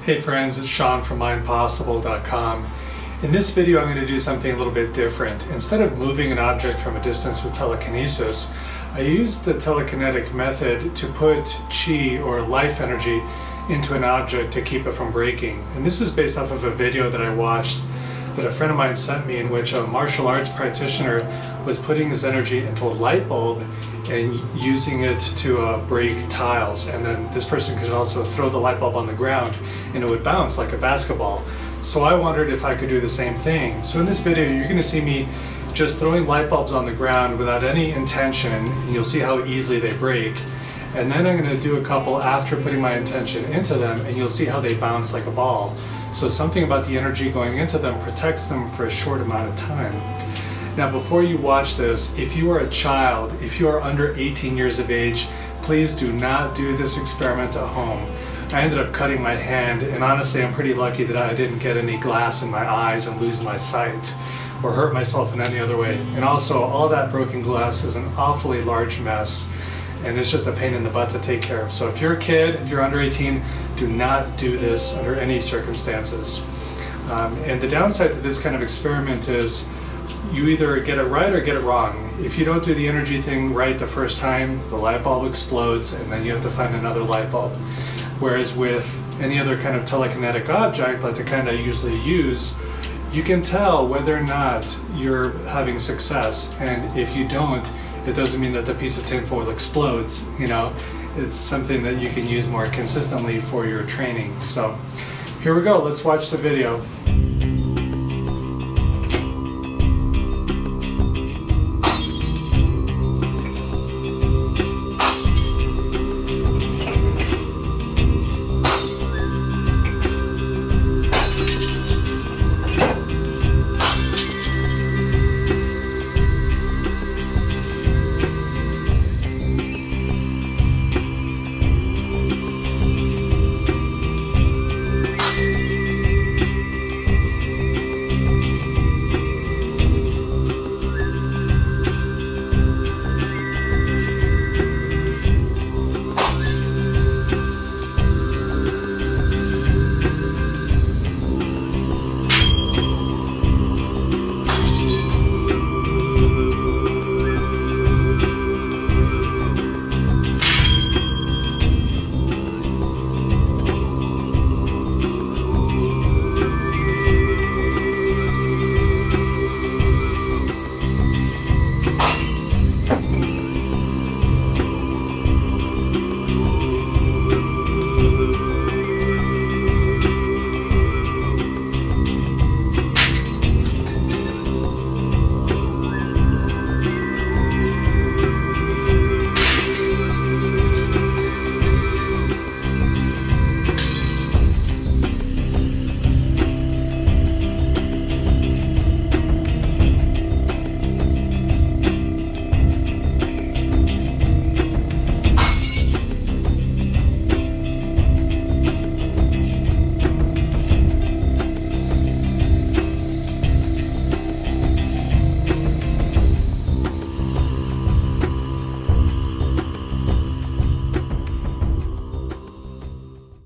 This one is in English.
Hey friends, it's Sean from mindpossible.com. In this video I'm going to do something a little bit different. Instead of moving an object from a distance with telekinesis, I use the telekinetic method to put chi or life energy into an object to keep it from breaking. And this is based off of a video that I watched that a friend of mine sent me, in which a martial arts practitioner was putting his energy into a light bulb and using it to break tiles, and then this person could also throw the light bulb on the ground and it would bounce like a basketball. So I wondered if I could do the same thing. So in this video you're going to see me just throwing light bulbs on the ground without any intention, and you'll see how easily they break. And then I'm going to do a couple after putting my intention into them, and you'll see how they bounce like a ball. So something about the energy going into them protects them for a short amount of time. Now before you watch this, if you are a child, if you are under 18 years of age, please do not do this experiment at home. I ended up cutting my hand, and honestly I'm pretty lucky that I didn't get any glass in my eyes and lose my sight or hurt myself in any other way. And also, all that broken glass is an awfully large mess, and it's just a pain in the butt to take care of. So if you're a kid, if you're under 18, do not do this under any circumstances. And the downside to this kind of experiment is you either get it right or get it wrong. If you don't do the energy thing right the first time, the light bulb explodes and then you have to find another light bulb. Whereas with any other kind of telekinetic object, like the kind I usually use, you can tell whether or not you're having success. And if you don't, it doesn't mean that the piece of tinfoil explodes. You know, it's something that you can use more consistently for your training. So here we go, let's watch the video.